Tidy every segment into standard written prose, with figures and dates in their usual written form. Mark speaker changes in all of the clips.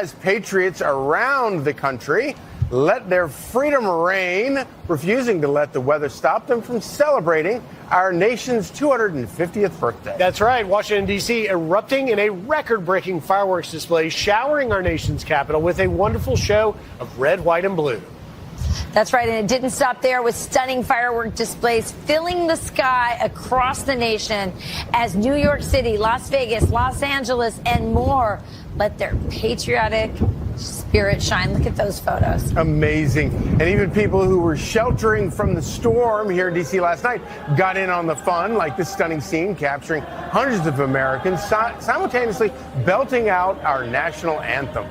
Speaker 1: as patriots around the country let their freedom reign, refusing to let the weather stop them from celebrating our nation's 250th birthday.
Speaker 2: That's right. Washington, D.C. erupting in a record-breaking fireworks display, showering our nation's capital with a wonderful show of red, white, and blue.
Speaker 3: That's right, and it didn't stop there with stunning firework displays filling the sky across the nation as New York City, Las Vegas, Los Angeles, and more let their patriotic spirit shine. Look at those photos.
Speaker 1: Amazing. And even people who were sheltering from the storm here in D.C. last night got in on the fun, like this stunning scene capturing hundreds of Americans simultaneously belting out our national anthem.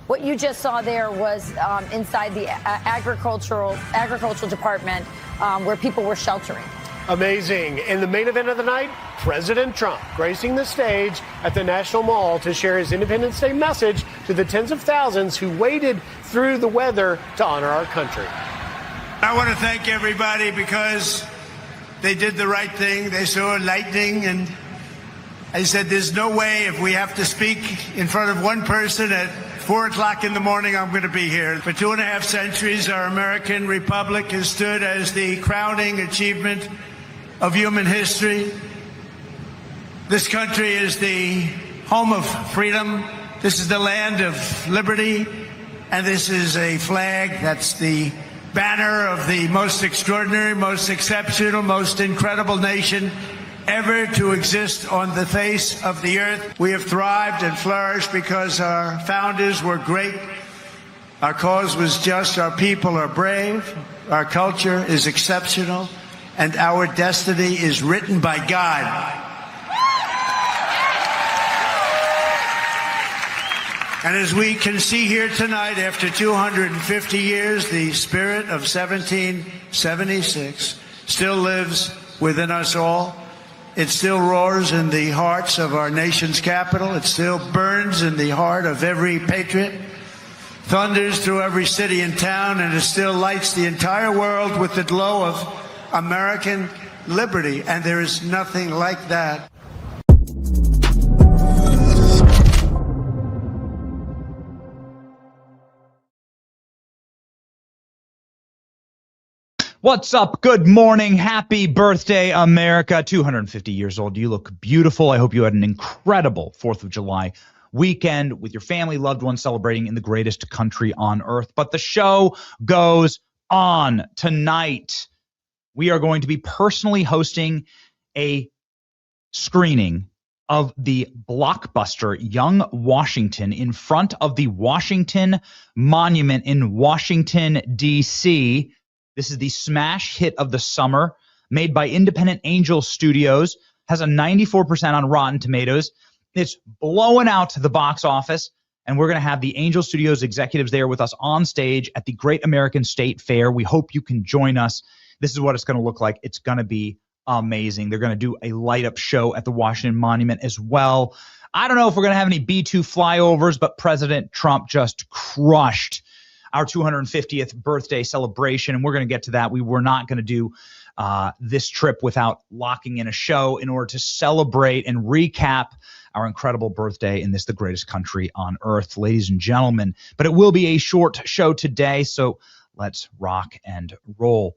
Speaker 3: What you just saw there was inside the agricultural department where people were sheltering.
Speaker 2: Amazing. In the main event of the night, President Trump gracing the stage at the National Mall to share his Independence Day message to the tens of thousands who waded through the weather to honor our country.
Speaker 4: I want to thank everybody because they did the right thing. They saw lightning, and I said, there's no way if we have to speak in front of one person at 4 o'clock in the morning, I'm going to be here. For 2.5 centuries, our American republic has stood as the crowning achievement of human history. This country is the home of freedom. This is the land of liberty. And this is a flag that's the banner of the most extraordinary, most exceptional, most incredible nation ever to exist on the face of the earth. We have thrived and flourished because our founders were great. Our cause was just. Our people are brave. Our culture is exceptional. And our destiny is written by God. And as we can see here tonight, after 250 years, the spirit of 1776 still lives within us all. It still roars in the hearts of our nation's capital. It still burns in the heart of every patriot, thunders through every city and town, and it still lights the entire world with the glow of American liberty. And there is nothing like that.
Speaker 5: What's up? Good morning. Happy birthday, America. 250 years old. You look beautiful. I hope you had an incredible 4th of July weekend with your family, loved ones, celebrating in the greatest country on earth. But the show goes on. Tonight, we are going to be personally hosting a screening of the blockbuster Young Washington in front of the Washington Monument in Washington, D.C. This is the smash hit of the summer, made by Independent Angel Studios, has a 94% on Rotten Tomatoes. It's blowing out the box office, and we're going to have the Angel Studios executives there with us on stage at the Great American State Fair. We hope you can join us. This is what it's going to look like. It's going to be amazing. They're going to do a light-up show at the Washington Monument as well. I don't know if we're going to have any B-2 flyovers, but President Trump just crushed our 250th birthday celebration, and we're going to get to that. We were not going to do this trip without locking in a show in order to celebrate and recap our incredible birthday in the greatest country on earth, ladies and gentlemen. But it will be a short show today, so let's rock and roll.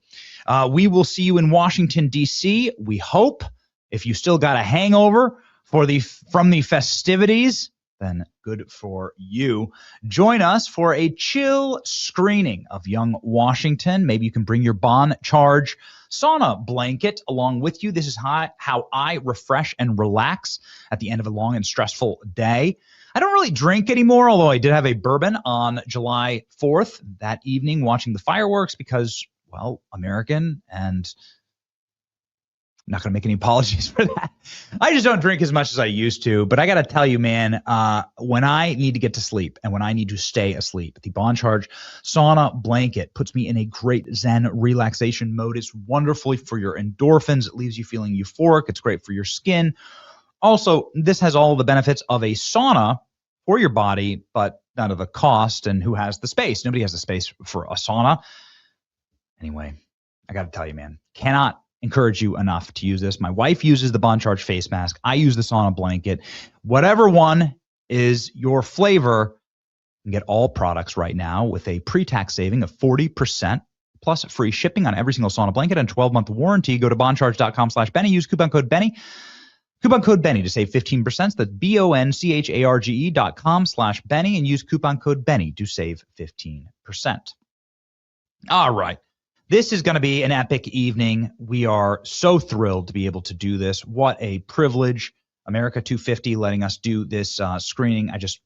Speaker 5: We will see you in Washington, D.C., we hope. If you still got a hangover from the festivities, then good for you. Join us for a chill screening of Young Washington. Maybe you can bring your Bon Charge sauna blanket along with you. This is how I refresh and relax at the end of a long and stressful day. I don't really drink anymore, although I did have a bourbon on July 4th that evening watching the fireworks because, well, American, and not going to make any apologies for that. I just don't drink as much as I used to. But I got to tell you, man, when I need to get to sleep and when I need to stay asleep, the Bond Charge sauna blanket puts me in a great Zen relaxation mode. It's wonderfully for your endorphins. It leaves you feeling euphoric. It's great for your skin. Also, this has all the benefits of a sauna for your body, but none of the cost. And who has the space? Nobody has the space for a sauna. Anyway, I got to tell you, man, cannot encourage you enough to use this. My wife uses the Bond Charge face mask. I use the sauna blanket. Whatever one is your flavor, you can get all products right now with a pre-tax saving of 40% plus free shipping on every single sauna blanket and 12-month warranty. Go to bondcharge.com/Benny. Use coupon code Benny. Coupon code Benny to save 15%. That's BONCHARGE.com/Benny and use coupon code Benny to save 15%. All right. This is going to be an epic evening. We are so thrilled to be able to do this. What a privilege. America 250 letting us do this screening. I just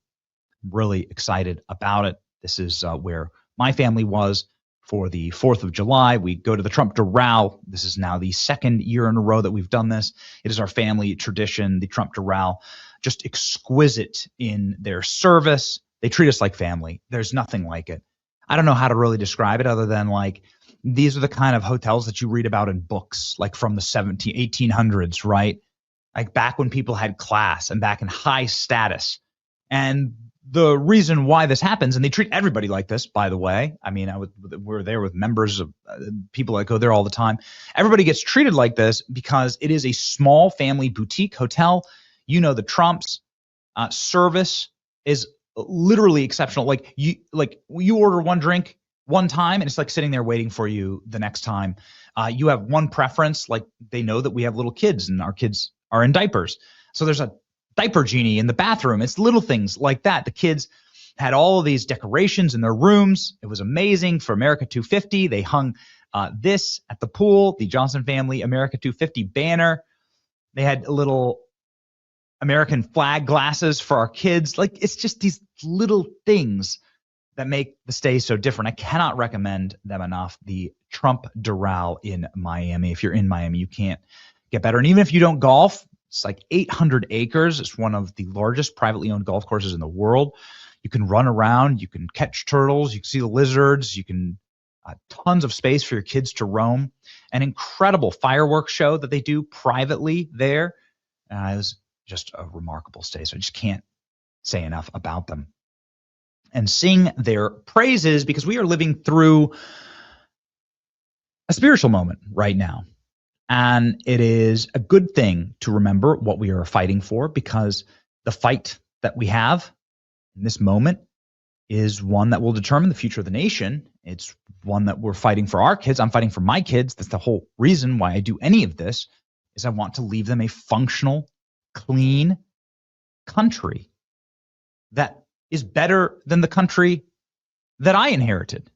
Speaker 5: really excited about it. This is where my family was for the 4th of July. We go to the Trump Doral. This is now the second year in a row that we've done this. It is our family tradition, the Trump Doral, just exquisite in their service. They treat us like family. There's nothing like it. I don't know how to really describe it other than like, these are the kind of hotels that you read about in books, like from the 1800s, right? Like back when people had class and back in high status. And the reason why this happens, and they treat everybody like this, by the way. I mean, we're there with members of people that go there all the time. Everybody gets treated like this because it is a small family boutique hotel. You know, the Trumps service is literally exceptional. Like you order one drink one time and it's like sitting there waiting for you the next time. You have one preference, like they know that we have little kids and our kids are in diapers. So there's a diaper genie in the bathroom. It's little things like that. The kids had all of these decorations in their rooms. It was amazing. For America 250, they hung this at the pool, the Johnson family America 250 banner. They had little American flag glasses for our kids. Like, it's just these little things that make the stay so different. I cannot recommend them enough. The Trump Doral in Miami. If you're in Miami, you can't get better. And even if you don't golf, it's like 800 acres. It's one of the largest privately owned golf courses in the world. You can run around. You can catch turtles. You can see the lizards. You can tons of space for your kids to roam. An incredible fireworks show that they do privately there. It was just a remarkable stay. So I just can't say enough about them. And sing their praises because we are living through a spiritual moment right now. And it is a good thing to remember what we are fighting for, because the fight that we have in this moment is one that will determine the future of the nation. It's one that we're fighting for our kids. I'm fighting for my kids. That's the whole reason why I do any of this, is I want to leave them a functional, clean country that is better than the country that I inherited.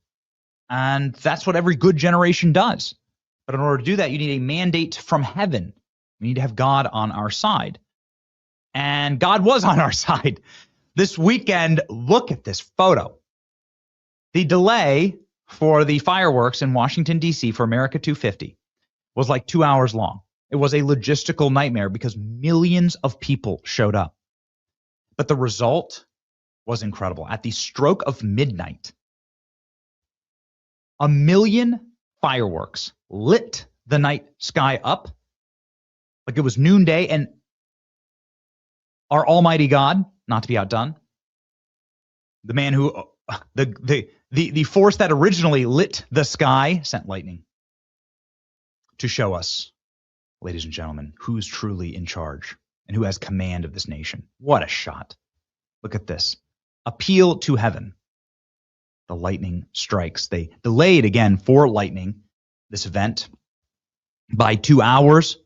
Speaker 5: And that's what every good generation does. But in order to do that, you need a mandate from heaven. We need to have God on our side. And God was on our side. This weekend, look at this photo. The delay for the fireworks in Washington, D.C. for America 250 was like 2 hours long. It was a logistical nightmare because millions of people showed up. But the result was incredible. At the stroke of midnight, 1 million fireworks lit the night sky up like it was noonday, and our almighty God, not to be outdone, the man who the force that originally lit the sky, sent lightning to show us, ladies and gentlemen, who's truly in charge and who has command of this nation. What a shot. Look at this. Appeal to heaven. The lightning strikes. They delayed again for lightning, this event, by 2 hours.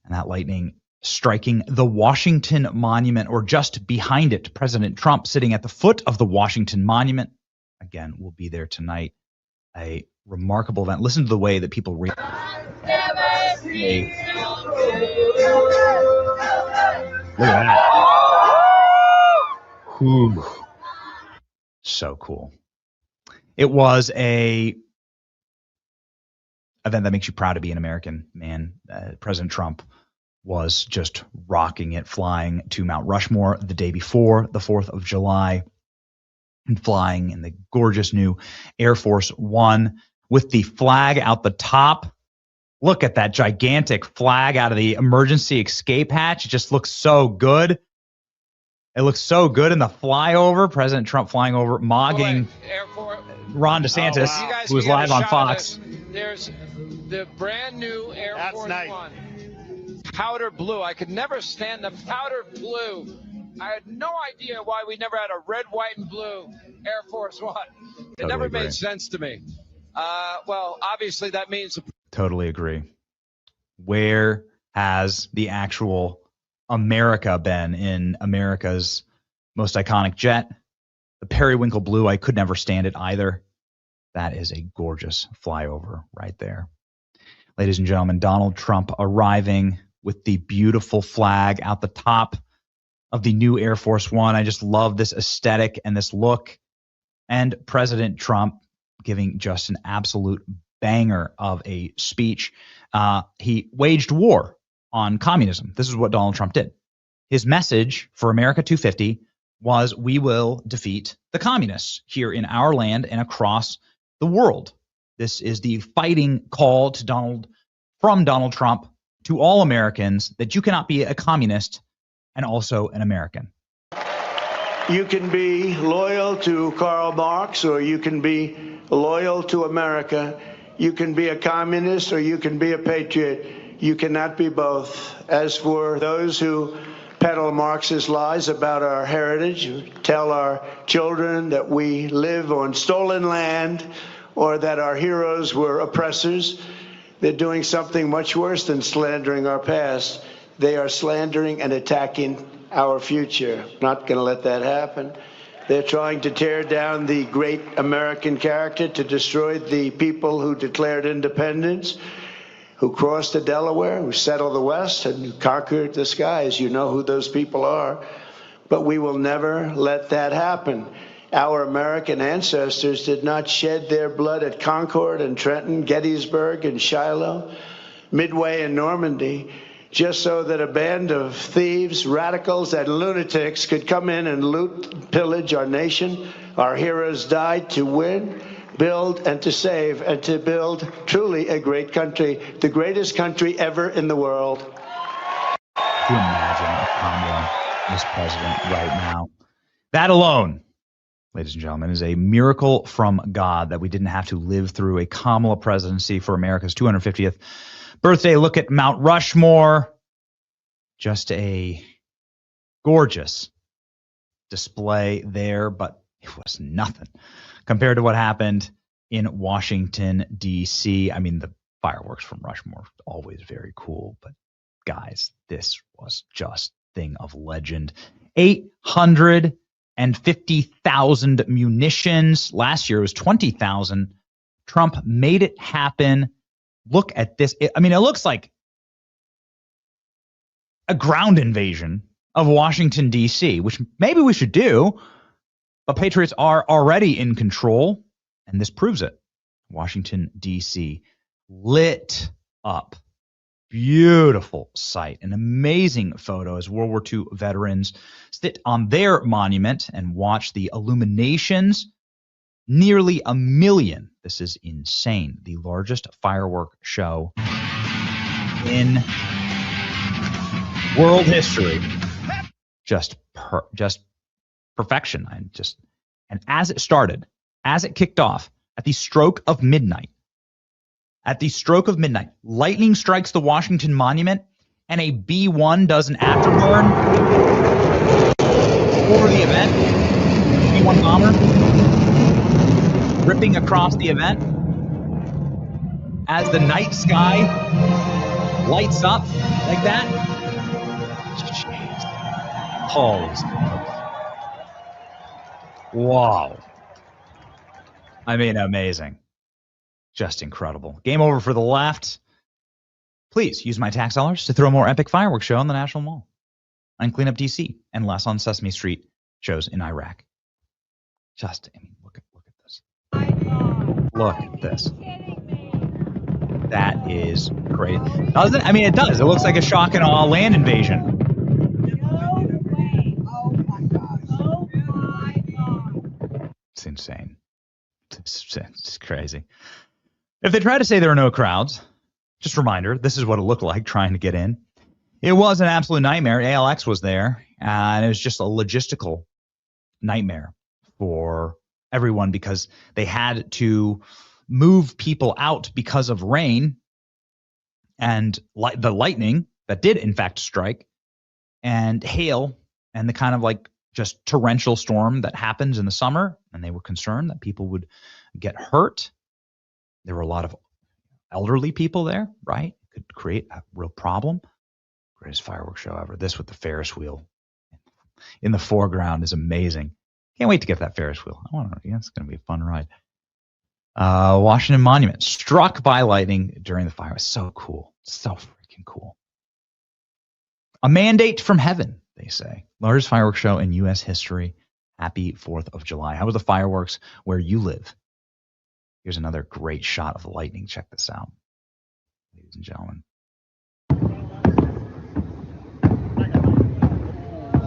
Speaker 5: And that lightning striking the Washington Monument, or just behind it, President Trump sitting at the foot of the Washington Monument. Again, we'll be there tonight. A remarkable event. Listen to the way that people read. Look at that. Whew. So cool. It was a event that makes you proud to be an American, man, President Trump was just rocking it, flying to Mount Rushmore the day before the 4th of July and flying in the gorgeous new Air Force One with the flag out the top. Look at that gigantic flag out of the emergency escape hatch. It just looks so good. It looks so good in the flyover. President Trump flying over, mogging Ron DeSantis, who was live on Fox.
Speaker 6: There's the brand new Air Force One. Powder blue. I could never stand the powder blue. I had no idea why we never had a red, white, and blue Air Force One. It never made sense to me. Well, obviously that means...
Speaker 5: Totally agree. Where has the actual America been in America's most iconic jet? The periwinkle blue, I could never stand it either. That is a gorgeous flyover right there. Ladies and gentlemen, Donald Trump arriving with the beautiful flag out the top of the new Air Force One. I just love this aesthetic and this look. And President Trump giving just an absolute banger of a speech. He waged war on communism. This is what Donald Trump did. His message for America 250 was, we will defeat the communists here in our land and across the world. This is the fighting call to from Donald Trump to all Americans, that you cannot be a communist and also an American.
Speaker 7: You can be loyal to Karl Marx, or you can be loyal to America. You can be a communist, or you can be a patriot. You cannot be both. As for those who peddle Marxist lies about our heritage, who tell our children that we live on stolen land or that our heroes were oppressors, they're doing something much worse than slandering our past. They are slandering and attacking our future. Not going to let that happen. They're trying to tear down the great American character, to destroy the people who declared independence, who crossed the Delaware, who settled the West, and who conquered the skies. You know who those people are. But we will never let that happen. Our American ancestors did not shed their blood at Concord and Trenton, Gettysburg and Shiloh, Midway and Normandy, just so that a band of thieves, radicals, and lunatics could come in and loot and pillage our nation. Our heroes died to win, build, and to save, and to build truly a great country, the greatest country ever in the world.
Speaker 5: Can you imagine if Kamala was president right now? That alone, ladies and gentlemen, is a miracle from God that we didn't have to live through a Kamala presidency for America's 250th birthday. Look at Mount Rushmore. Just a gorgeous display there, but it was nothing compared to what happened in Washington, D.C. I mean, the fireworks from Rushmore, always very cool. But guys, this was just thing of legend. 850,000 munitions. Last year it was 20,000. Trump made it happen. Look at this. It looks like a ground invasion of Washington, D.C., which maybe we should do, but Patriots are already in control, and this proves it. Washington, D.C. lit up. Beautiful sight. An amazing photo as World War II veterans sit on their monument and watch the illuminations. Nearly 1 million. This is insane. The largest firework show in world history. Just perfection. And as it started, as it kicked off, at the stroke of midnight, lightning strikes the Washington Monument, and a B-1 does an afterburn over the event. B-1 bomber ripping across the event as the night sky lights up like that. Jeez. Holy smokes. Wow. I mean, amazing. Just incredible. Game over for the left. Please use my tax dollars to throw a more epic fireworks show on the National Mall and clean up DC and less on Sesame Street shows in Iraq. Look at this. Look at this. That is great. Doesn't it? I mean, it does. It looks like a shock and awe land invasion. It's insane. It's crazy. If they try to say there are no crowds, just a reminder, this is what it looked like trying to get in. It was an absolute nightmare. ALX was there, and it was just a logistical nightmare for everyone because they had to move people out because of rain and the lightning that did in fact strike, and hail, and the kind of like just torrential storm that happens in the summer. And they were concerned that people would get hurt. There were a lot of elderly people there, right? Could create a real problem. Greatest fireworks show ever. This with the Ferris wheel in the foreground is amazing. Can't wait to get that Ferris wheel. I want to. Yeah, it's going to be a fun ride. Washington Monument struck by lightning during the fire. It's so cool. So freaking cool. A mandate from heaven, they say. Largest fireworks show in U.S. history. Happy 4th of July. How was the fireworks where you live? Here's another great shot of the lightning. Check this out, ladies and gentlemen.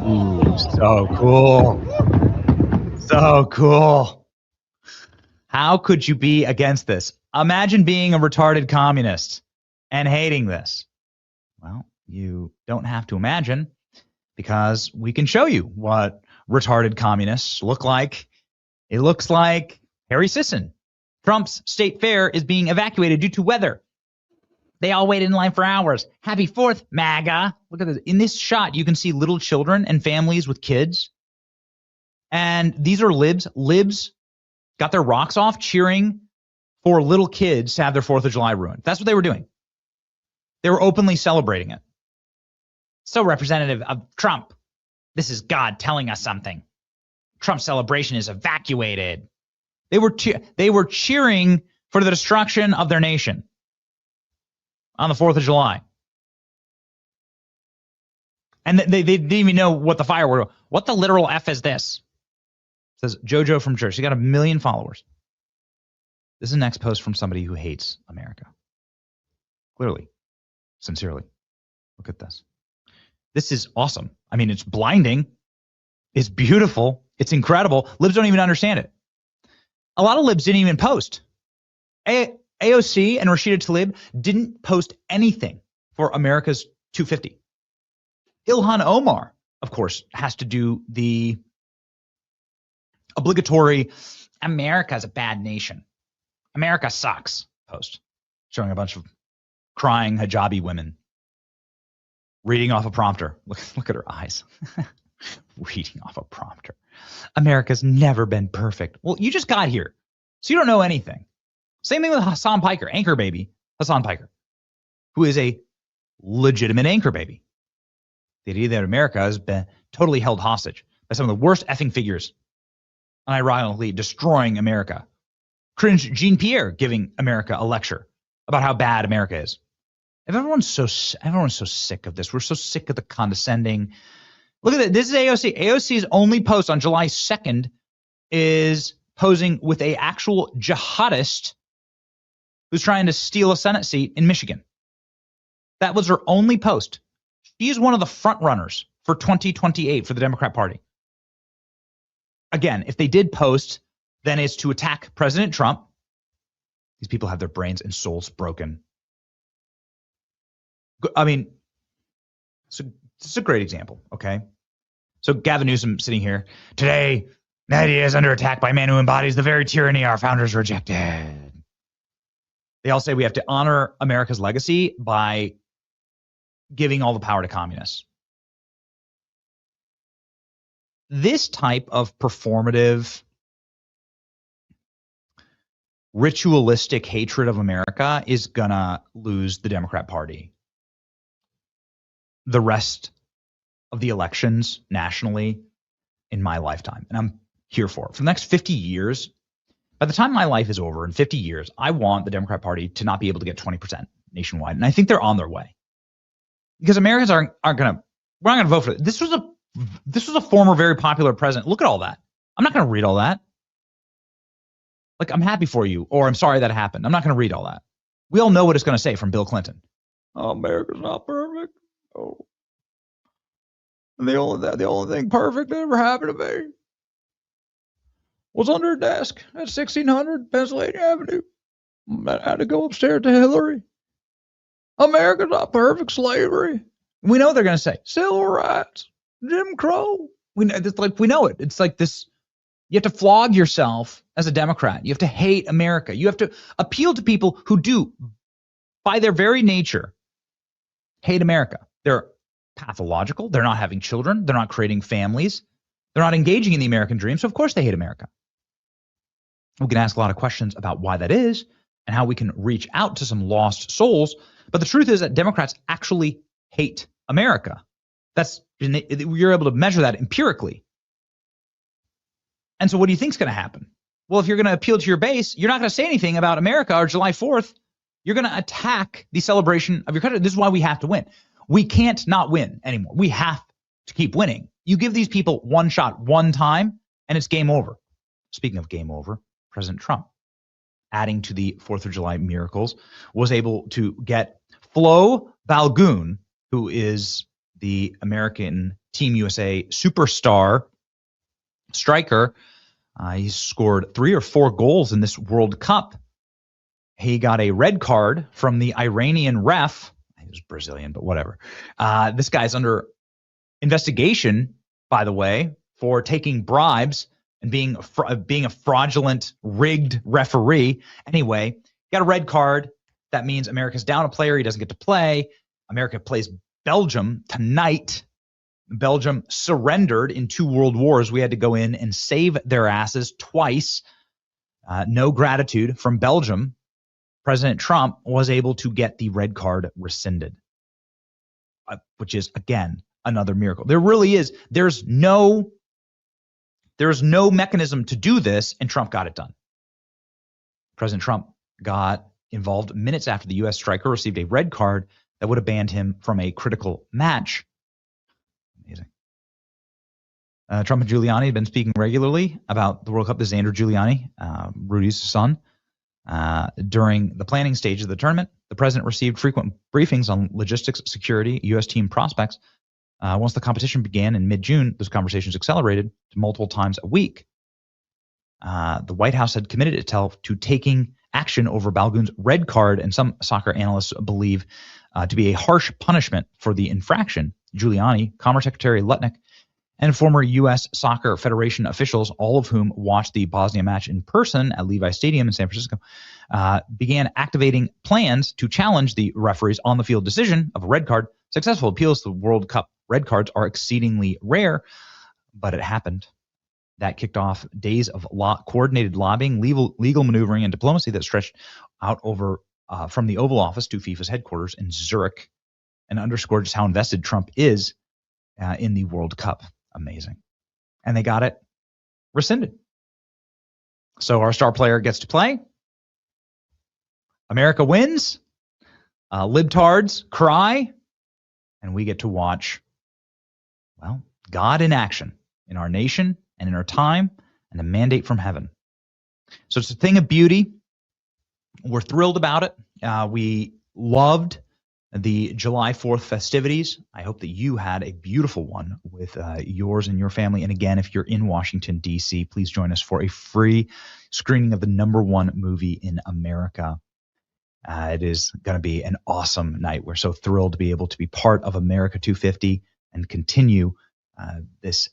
Speaker 5: Ooh, so cool. So cool. How could you be against this? Imagine being a retarded communist and hating this. Well, you don't have to imagine, because we can show you what retarded communists look like. It looks like Harry Sisson. Trump's state fair is being evacuated due to weather. They all waited in line for hours. Happy 4th, MAGA. Look at this. In this shot, you can see little children and families with kids. And these are libs. Libs got their rocks off cheering for little kids to have their 4th of July ruined. That's what they were doing. They were openly celebrating it. So representative of Trump. This is God telling us something. Trump's celebration is evacuated. They were cheering for the destruction of their nation on the 4th of July. And they didn't even know what the firework was. What the literal F is this? It says JoJo from church. She got 1 million followers. This is the next post from somebody who hates America. Clearly. Sincerely. Look at this. This is awesome. I mean, it's blinding. It's beautiful. It's incredible. Libs don't even understand it. A lot of libs didn't even post. AOC and Rashida Tlaib didn't post anything for America's 250. Ilhan Omar, of course, has to do the obligatory America's a bad nation. America sucks post, showing a bunch of crying hijabi women reading off a prompter. Look at her eyes. Reading off a prompter. America's never been perfect. Well, you just got here, so you don't know anything. Same thing with Hassan Piker, anchor baby, Hassan Piker, who is a legitimate anchor baby. The idea that America has been totally held hostage by some of the worst effing figures, unironically destroying America. Cringe Jean Pierre giving America a lecture about how bad America is. Everyone's so sick of this. We're so sick of the condescending. Look at this. This is AOC. AOC's only post on July 2nd is posing with a actual jihadist who's trying to steal a Senate seat in Michigan. That was her only post. She is one of the front runners for 2028 for the Democrat Party. Again, if they did post, then it's to attack President Trump. These people have their brains and souls broken. I mean, so this is a great example, okay? So Gavin Newsom sitting here. Today, the idea is under attack by a man who embodies the very tyranny our founders rejected. They all say we have to honor America's legacy by giving all the power to communists. This type of performative, ritualistic hatred of America is gonna lose the Democrat Party the rest of the elections nationally in my lifetime. And I'm here for it. For the next 50 years, by the time my life is over, in 50 years, I want the Democrat Party to not be able to get 20% nationwide. And I think they're on their way. Because Americans we're not gonna vote for it. This was a former very popular president. Look at all that. I'm not gonna read all that. Like, I'm happy for you, or I'm sorry that happened. I'm not gonna read all that. We all know what it's going to say from Bill Clinton. Oh, America's not perfect. Oh. The only thing perfect that ever happened to me was under a desk at 1600 Pennsylvania Avenue. I had to go upstairs to Hillary. America's not perfect. Slavery. We know they're going to say civil rights, Jim Crow. We know it. It's like this. You have to flog yourself as a Democrat. You have to hate America. You have to appeal to people who do, by their very nature, hate America. They're pathological. They're not having children. They're not creating families. They're not engaging in the American dream. So, of course, they hate America. We can ask a lot of questions about why that is and how we can reach out to some lost souls. But the truth is that Democrats actually hate America. You're able to measure that empirically. And so what do you think is going to happen? Well, if you're going to appeal to your base, you're not going to say anything about America or July 4th. You're going to attack the celebration of your country. This is why we have to win. We can't not win anymore. We have to keep winning. You give these people one shot, one time, and it's game over. Speaking of game over, President Trump, adding to the 4th of July miracles, was able to get Flo Balgoon, who is the American Team USA superstar striker. He scored 3 or 4 goals in this World Cup. He got a red card from the Iranian ref. He was Brazilian, but whatever. This guy's under investigation, by the way, for taking bribes and being a fraudulent, rigged referee. Anyway, got a red card. That means America's down a player. He doesn't get to play. America plays Belgium tonight. Belgium surrendered in 2 world wars. We had to go in and save their asses twice. No gratitude from Belgium. President Trump was able to get the red card rescinded, which is, again, another miracle. There really is. There's no mechanism to do this, and Trump got it done. President Trump got involved minutes after the U.S. striker received a red card that would have banned him from a critical match. Amazing. Trump and Giuliani have been speaking regularly about the World Cup. This is Andrew Giuliani, Rudy's son. During the planning stage of the tournament, the president received frequent briefings on logistics, security, U.S. team prospects. Once the competition began in mid-June, those conversations accelerated to multiple times a week. The White House had committed itself to taking action over Balgoon's red card, and some soccer analysts believe to be a harsh punishment for the infraction. Giuliani, Commerce Secretary Lutnick, and former U.S. Soccer Federation officials, all of whom watched the Bosnia match in person at Levi Stadium in San Francisco, began activating plans to challenge the referee's on-the-field decision of a red card. Successful appeals to the World Cup red cards are exceedingly rare, but it happened. That kicked off days of coordinated lobbying, legal maneuvering, and diplomacy that stretched out over from the Oval Office to FIFA's headquarters in Zurich, and underscored just how invested Trump is in the World Cup. Amazing. And they got it rescinded. So our star player gets to play. America wins. Libtards cry. And we get to watch, well, God in action in our nation and in our time, and a mandate from heaven. So it's a thing of beauty. We're thrilled about it. We loved the July 4th festivities. I hope that you had a beautiful one with yours and your family. And again, if you're in Washington, D.C., please join us for a free screening of the #1 movie in America. It is going to be an awesome night. We're so thrilled to be able to be part of America 250 and continue this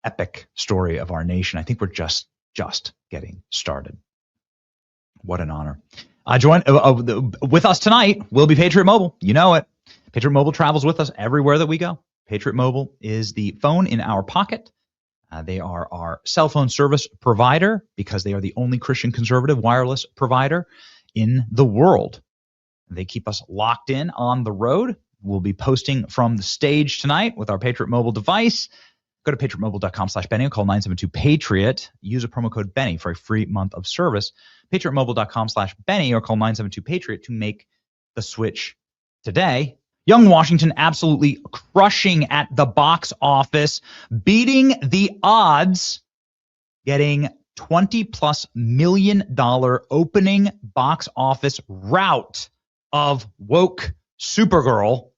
Speaker 5: epic story of our nation. I think we're just getting started. What an honor. Join with us tonight will be Patriot Mobile. You know it. Patriot Mobile travels with us everywhere that we go. Patriot Mobile is the phone in our pocket. They are our cell phone service provider because they are the only Christian conservative wireless provider in the world. They keep us locked in on the road. We'll be posting from the stage tonight with our Patriot Mobile device. Go to patriotmobile.com/Benny or call 972-PATRIOT. Use a promo code Benny for a free month of service. patriotmobile.com/Benny or call 972-PATRIOT to make the switch today. Young Washington absolutely crushing at the box office, beating the odds, getting $20+ million opening box office rout of woke Supergirl.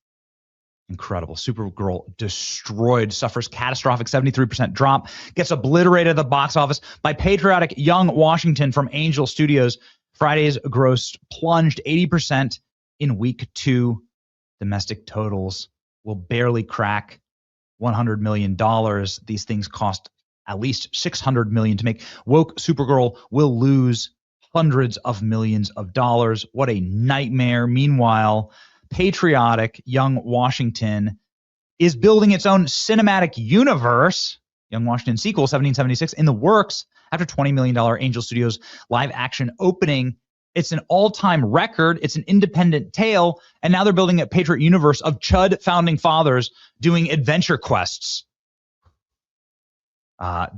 Speaker 5: Incredible. Supergirl destroyed, suffers catastrophic 73% drop, gets obliterated at the box office by patriotic Young Washington from Angel Studios. Friday's gross plunged 80% in week 2. Domestic totals will barely crack $100 million. These things cost at least $600 million to make. Woke Supergirl will lose hundreds of millions of dollars. What a nightmare. Meanwhile, patriotic Young Washington is building its own cinematic universe. Young Washington sequel 1776 in the works after $20 million Angel Studios live action opening. It's an all-time record. It's an independent tale. And now they're building a patriot universe of Chud founding fathers doing adventure quests.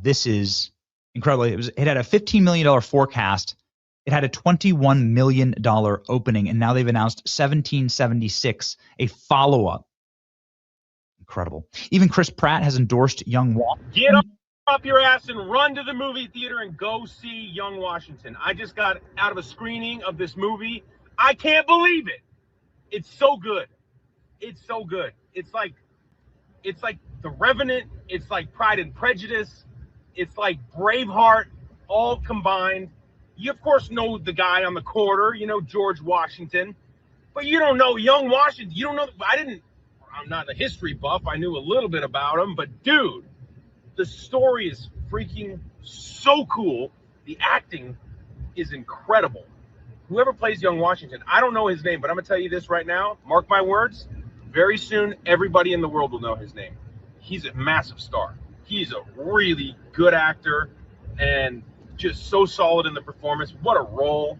Speaker 5: This is incredible. It had a $15 million forecast. It had a $21 million opening, and now they've announced 1776, a follow-up. Incredible. Even Chris Pratt has endorsed Young Washington.
Speaker 8: Get up your ass and run to the movie theater and go see Young Washington. I just got out of a screening of this movie. I can't believe it. It's so good. It's so good. It's like The Revenant. It's like Pride and Prejudice. It's like Braveheart, all combined. You, of course, know the guy on the corner. You know George Washington. But you don't know Young Washington. You don't know. I'm not a history buff. I knew a little bit about him. But, dude, the story is freaking so cool. The acting is incredible. Whoever plays Young Washington, I don't know his name, but I'm going to tell you this right now. Mark my words. Very soon, everybody in the world will know his name. He's a massive star. He's a really good actor and just so solid in the performance. What a role.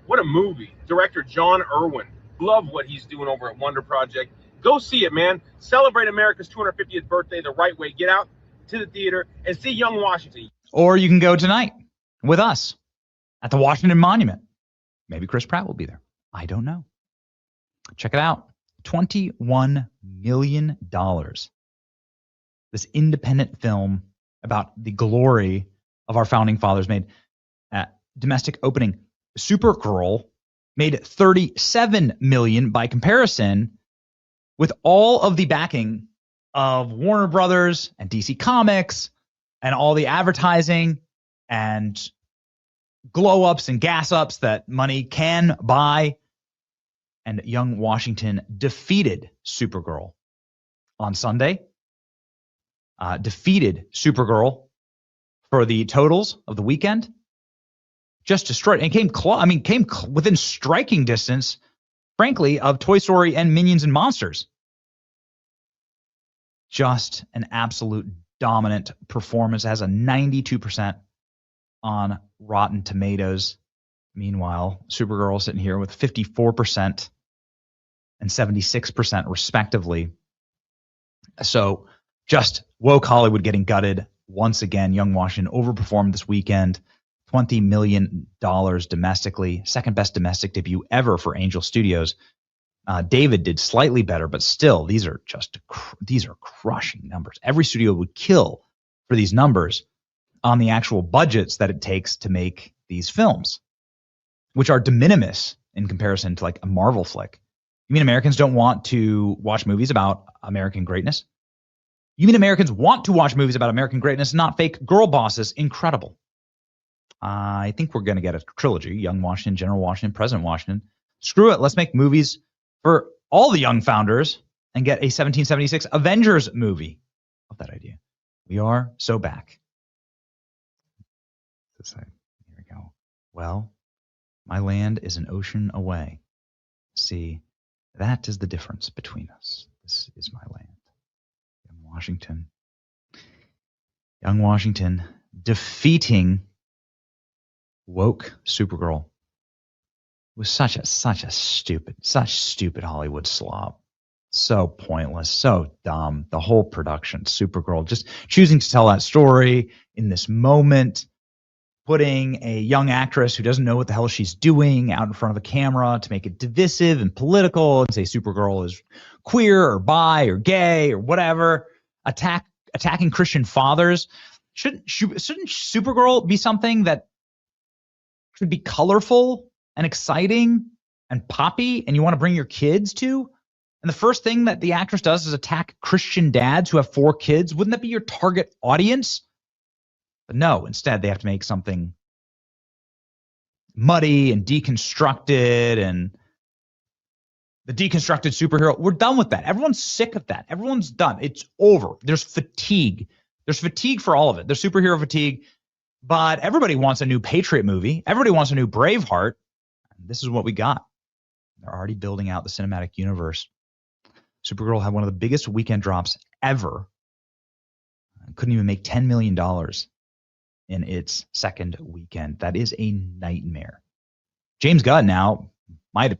Speaker 8: What a movie. Director John Irwin. Love what he's doing over at Wonder Project. Go see it, man. Celebrate America's 250th birthday the right way. Get out to the theater and see Young Washington.
Speaker 5: Or you can go tonight with us at the Washington Monument. Maybe Chris Pratt will be there. I don't know. Check it out. $21 million. This independent film about the glory of our founding fathers made at domestic opening. Supergirl made $37 million by comparison, with all of the backing of Warner Brothers and DC Comics and all the advertising and glow ups and gas ups that money can buy. And Young Washington defeated Supergirl on Sunday. Defeated Supergirl for the totals of the weekend. Just destroyed and came within striking distance, frankly, of Toy Story and Minions and Monsters. Just an absolute dominant performance. It has a 92% on Rotten Tomatoes. Meanwhile, Supergirl sitting here with 54% and 76% respectively. So just woke Hollywood getting gutted once again. Young Washington overperformed this weekend. $20 million domestically. Second best domestic debut ever for Angel Studios. David did slightly better, but still, these are crushing numbers. Every studio would kill for these numbers on the actual budgets that it takes to make these films, which are de minimis in comparison to like a Marvel flick. You mean Americans don't want to watch movies about American greatness? You mean Americans want to watch movies about American greatness, not fake girl bosses? Incredible. I think we're going to get a trilogy: Young Washington, General Washington, President Washington. Screw it. Let's make movies for all the young founders and get a 1776 Avengers movie. Love that idea. We are so back. Here we go. Well, my land is an ocean away. See, that is the difference between us. This is my land. Young Washington. Young Washington defeating woke Supergirl was such stupid Hollywood slop. So pointless, so dumb. The whole production, Supergirl, just choosing to tell that story in this moment, putting a young actress who doesn't know what the hell she's doing out in front of a camera to make it divisive and political and say Supergirl is queer or bi or gay or whatever, attacking Christian fathers. Shouldn't Supergirl be something that should be colorful and exciting and poppy and you want to bring your kids to? And the first thing that the actress does is attack Christian dads who have 4 kids. Wouldn't that be your target audience? But no, instead they have to make something muddy and deconstructed, and the deconstructed superhero. We're done with that. Everyone's sick of that. Everyone's done. It's over. There's fatigue. There's fatigue for all of it. There's superhero fatigue, but everybody wants a new Patriot movie. Everybody wants a new Braveheart. This is what we got. They're already building out the cinematic universe. Supergirl had one of the biggest weekend drops ever. Couldn't even make $10 million in its second weekend. That is a nightmare. James Gunn now might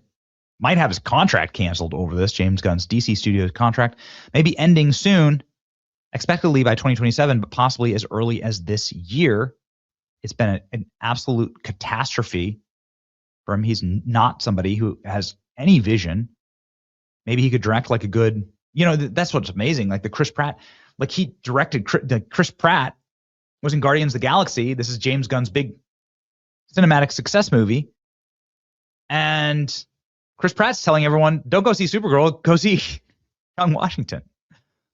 Speaker 5: have his contract canceled over this. James Gunn's DC Studios contract may be ending soon, expectedly by 2027, but possibly as early as this year. It's been an absolute catastrophe for him. He's not somebody who has any vision. Maybe he could direct like a good, that's what's amazing. Like the Chris Pratt, like he directed the Chris Pratt was in Guardians of the Galaxy. This is James Gunn's big cinematic success movie. And Chris Pratt's telling everyone, don't go see Supergirl, go see Young Washington.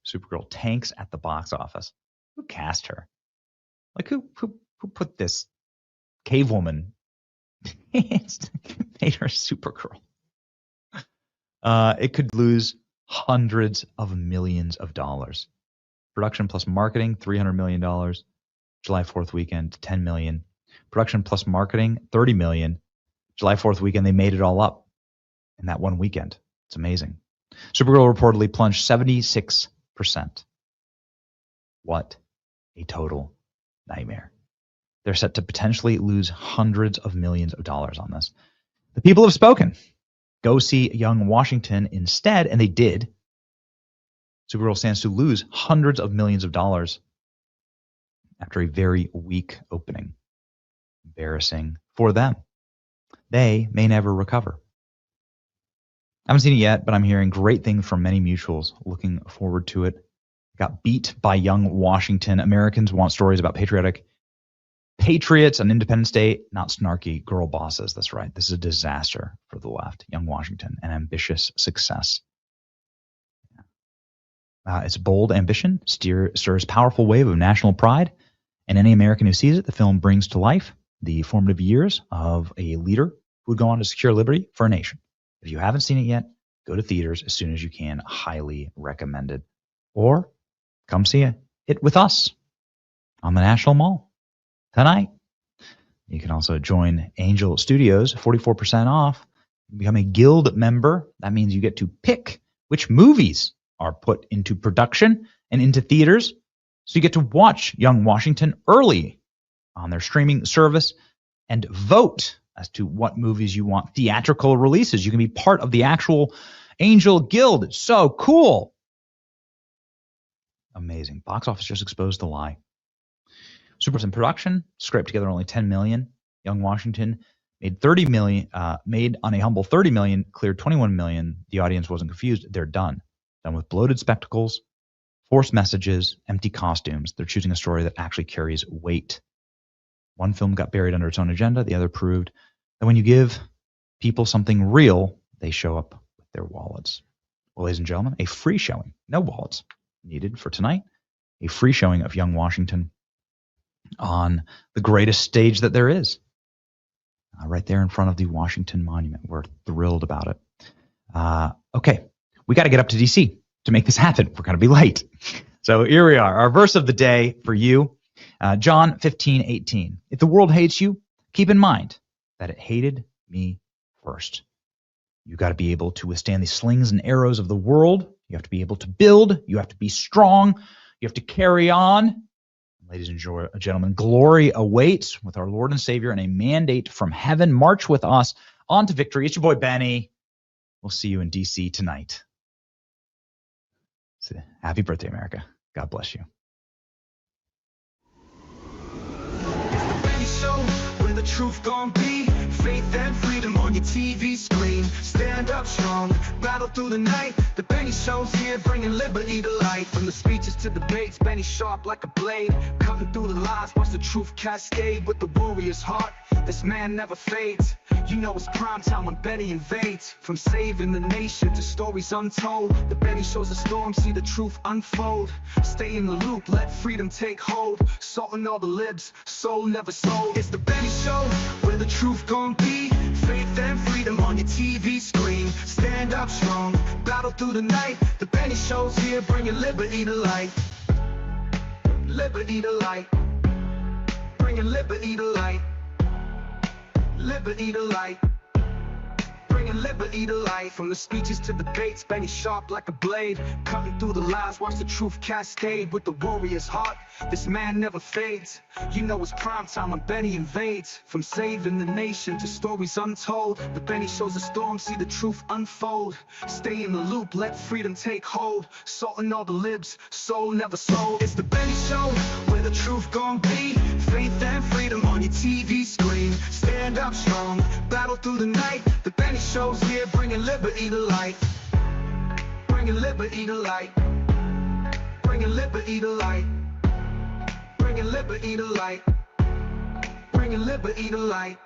Speaker 5: Supergirl tanks at the box office. Who cast her? Like who put this cave woman made her Supergirl? It could lose hundreds of millions of dollars. Production plus marketing, $300 million. July 4th weekend, $10 million. Production plus marketing, $30 million. July 4th weekend, they made it all up in that one weekend. It's amazing. Supergirl reportedly plunged 76%. What a total nightmare. They're set to potentially lose hundreds of millions of dollars on this. The people have spoken. Go see Young Washington instead, and they did. Supergirl stands to lose hundreds of millions of dollars after a very weak opening. Embarrassing for them. They may never recover. I haven't seen it yet, but I'm hearing great things from many mutuals. Looking forward to it. Got beat by Young Washington. Americans want stories about patriotic patriots on Independence Day, not snarky girl bosses. That's right. This is a disaster for the left. Young Washington, an ambitious success. Its bold ambition stirs powerful wave of national pride, and any American who sees it, the film brings to life the formative years of a leader who would go on to secure liberty for a nation. If you haven't seen it yet, go to theaters as soon as you can. Highly recommended. Or come see it with us on the National Mall tonight. You can also join Angel Studios, 44% off. Become a guild member. That means you get to pick which movies are put into production and into theaters. So you get to watch Young Washington early on their streaming service and vote as to what movies you want theatrical releases. You can be part of the actual Angel Guild. It's so cool. Amazing. Box office just exposed the lie. Super's in production, scraped together only $10 million. Young Washington made $30 million, made on a humble $30 million, cleared $21 million. The audience wasn't confused. They're done. Done with bloated spectacles, forced messages, empty costumes. They're choosing a story that actually carries weight. One film got buried under its own agenda. The other proved that when you give people something real, they show up with their wallets. Well, ladies and gentlemen, a free showing, no wallets needed for tonight, a free showing of Young Washington on the greatest stage that there is, right there in front of the Washington Monument. We're thrilled about it. Okay, we got to get up to D.C. to make this happen. We're going to be late. So here we are, our verse of the day for you, John 15:18. If the world hates you, keep in mind that it hated me first. You got to be able to withstand the slings and arrows of the world. You have to be able to build. You have to be strong. You have to carry on. Ladies and gentlemen, glory awaits with our Lord and Savior and a mandate from heaven. March with us on to victory. It's your boy, Benny. We'll see you in D.C. tonight. So, happy birthday, America. God bless you.
Speaker 9: It's the Benny Show, where the truth gon' be, faith and freedom. freedom on your TV screen. Stand up strong, battle through the night. The Benny Show's here, bringing liberty to light. From the speeches to debates, Benny sharp like a blade, cutting through the lies, watch the truth cascade. With the warrior's heart, this man never fades. You know it's prime time when Benny invades. From saving the nation to stories untold, the Benny Show's a storm, see the truth unfold. Stay in the loop, let freedom take hold. Salting all the libs, soul never sold. It's the Benny Show, where the truth gon' be. Faith and freedom on your TV screen. Stand up strong, battle through the night. The Benny Show's here, bringing liberty to light. Liberty to light. Bringing liberty to light. Liberty to light. Bringing liberty to light. From the speeches to debates, Benny sharp like a blade, cutting through the lies, watch the truth cascade. With the warrior's heart, this man never fades. You know it's prime time when Benny invades. From saving the nation to stories untold, the Benny Show's a storm, see the truth unfold. Stay in the loop, let freedom take hold. Salting all the libs, soul never sold. It's the Benny Show, where the truth gon' be. Faith and freedom on your TV screen. Stand up strong, battle through the night. The Benny Show's here, bringing liberty to light. Bringing liberty to light. Bringing liberty to light. Bringing liberty to light. Bringing liberty to light.